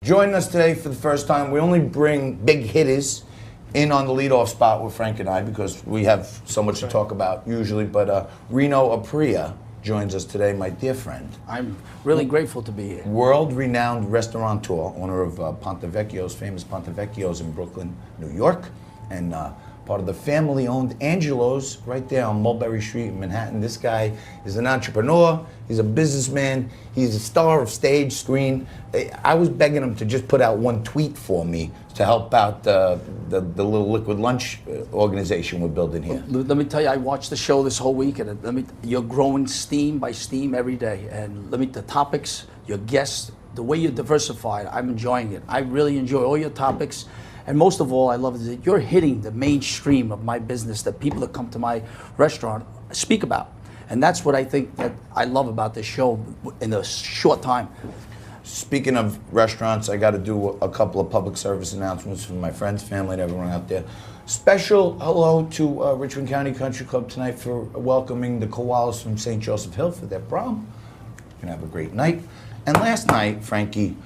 Joining us today for the first time, we only bring big hitters in on the leadoff spot with Frank and I because we have so much to talk about usually. But Reno Apria joins us today, my dear friend. I'm really grateful to be here. World-renowned restaurateur, owner of Pontevecchio's, famous Pontevecchio's in Brooklyn, New York, and part of the family-owned Angelo's right there on Mulberry Street in Manhattan. This guy is an entrepreneur. He's a businessman. He's a star of stage, screen. I was begging him to just put out one tweet for me to help out the little liquid lunch organization we're building here. Let me tell you, I watched the show this whole week, and you're growing steam by steam every day. And the topics, your guests, the way you're diversified, I'm enjoying it. I really enjoy all your topics. And most of all, I love that you're hitting the mainstream of my business that people that come to my restaurant speak about. And that's what I think that I love about this show in a short time. Speaking of restaurants, I got to do a couple of public service announcements for my friends, family, and everyone out there. Special hello to Richmond County Country Club tonight for welcoming the Koalas from St. Joseph Hill for their prom. You're going to have a great night. And last night, Frankie,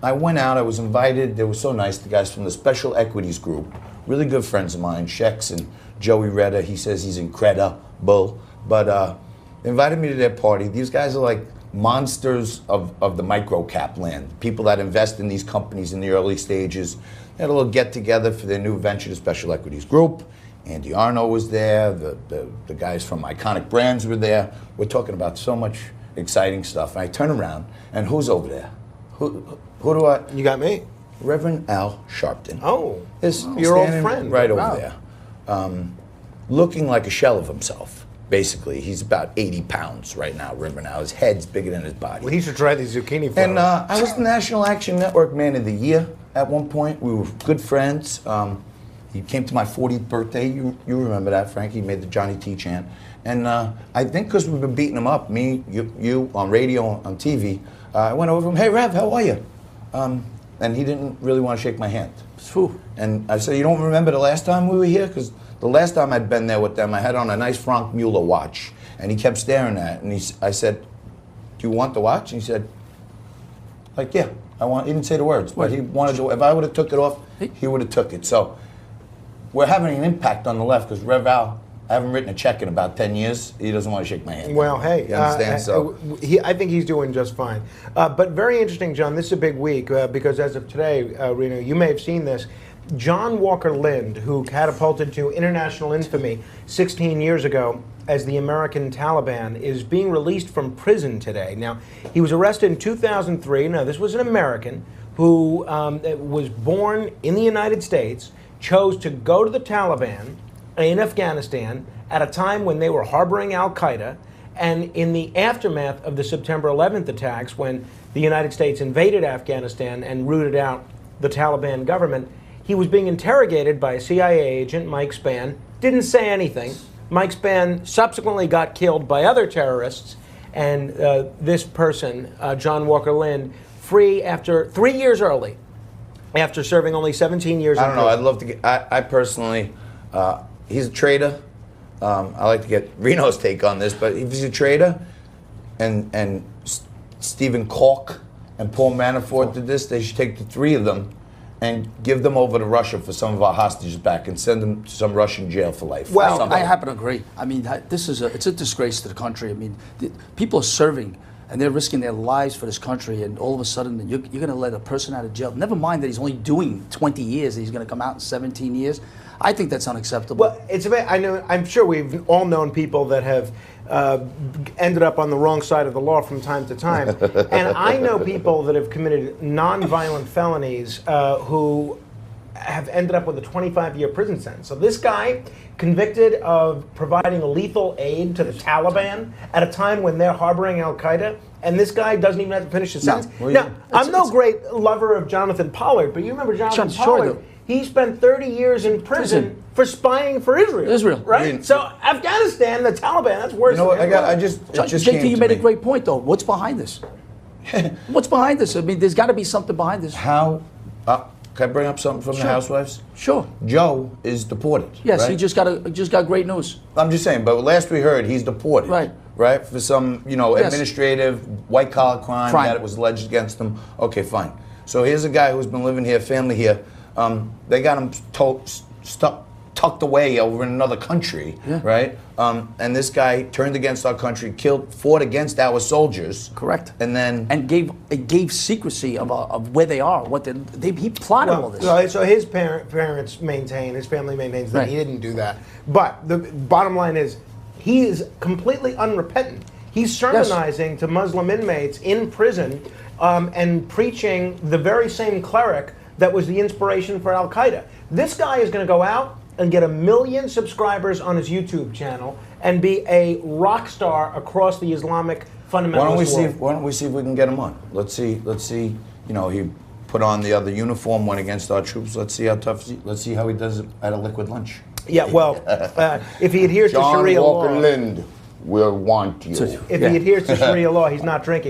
I went out, I was invited, they were so nice, the guys from the Special Equities Group, really good friends of mine, Shex and Joey Retta. He says he's incredible, but they invited me to their party. These guys are like monsters of the micro-cap land, people that invest in these companies in the early stages. They had a little get-together for their new venture, the Special Equities Group. Andy Arno was there, the guys from Iconic Brands were there. We're talking about so much exciting stuff. And I turn around, and who's over there? Who do I? You got me. Reverend Al Sharpton. Oh, is your old friend. Right over there. Looking like a shell of himself, basically. He's about 80 pounds right now, Reverend Al. His head's bigger than his body. Well, he should try these zucchini for And I was the National Action Network Man of the Year at one point. We were good friends. He came to my 40th birthday. You remember that, Frank. He made the Johnny T chant. And I think because we've been beating him up, me, you on radio, on TV, I went over to him, hey, Rev, how are you? And he didn't really want to shake my hand. And I said, you don't remember the last time we were here? Because the last time I'd been there with them, I had on a nice Franck Mueller watch. And he kept staring at it. And I said, do you want the watch? And he said, like, yeah, I want. He didn't say the words, but he wanted to. If I would have took it off, he would have took it. So we're having an impact on the left because Rev Al, I haven't written a check in about 10 years. He doesn't want to shake my hand. Well, hey, you understand? I think he's doing just fine. But very interesting, John. This is a big week because as of today, Reno, you may have seen this. John Walker Lind, who catapulted to international infamy 16 years ago as the American Taliban, is being released from prison today. Now, he was arrested in 2003. Now, this was an American who was born in the United States, chose to go to the Taliban in Afghanistan at a time when they were harboring al-Qaeda, and in the aftermath of the September 11th attacks, when the United States invaded Afghanistan and rooted out the Taliban government, he was being interrogated by a CIA agent, Mike Spann, didn't say anything. Mike Spann subsequently got killed by other terrorists, and this person, John Walker Lind, free after 3 years early, after serving only 17 years in prison. I don't know, I'd love to get, I personally, he's a traitor. I like to get Reno's take on this, but if he's a traitor, and Stephen Cork and Paul Manafort did this, they should take the three of them and give them over to Russia for some of our hostages back and send them to some Russian jail for life. Well, I happen to agree. I mean, it's a disgrace to the country. I mean, people are serving and they're risking their lives for this country, and all of a sudden you're going to let a person out of jail. Never mind that he's only doing 20 years, he's going to come out in 17 years. I think that's unacceptable. Well, I'm sure we've all known people that have ended up on the wrong side of the law from time to time. And I know people that have committed non-violent felonies who have ended up with a 25-year prison sentence. So this guy, convicted of providing lethal aid to the Taliban at a time when they're harboring al-Qaeda, and this guy doesn't even have to finish his sentence. Now, I'm no great lover of Jonathan Pollard, but you remember Jonathan Pollard? He spent 30 years in prison for spying for Israel. Right? I mean, so Afghanistan, the Taliban, that's worse. You know what? I just JT, you made a great point, though. What's behind this? What's behind this? I mean, there's got to be something behind this. How? Can I bring up something from the housewives? Sure. Joe is deported. Yes, right? he just got great news. I'm just saying, but last we heard, he's deported. Right. Right? For some, administrative white collar crime that it was alleged against him. Okay, fine. So here's a guy who's been living here, family here. They got him tucked away over in another country, right? And this guy turned against our country, fought against our soldiers. Correct. And then gave secrecy of where they are. He plotted all this. So his parents maintain, his family maintains that he didn't do that. But the bottom line is, he is completely unrepentant. He's sermonizing to Muslim inmates in prison and preaching the very same cleric that was the inspiration for Al Qaeda. This guy is going to go out and get 1 million subscribers on his YouTube channel and be a rock star across the Islamic fundamentalist world. Why don't we see if we can get him on? Let's see. You know, he put on the other uniform, went against our troops. Let's see how tough. Let's see how he does it at a liquid lunch. Yeah, well, if he adheres to Sharia law, John Walker Lind will want you. if he adheres to Sharia law, he's not drinking.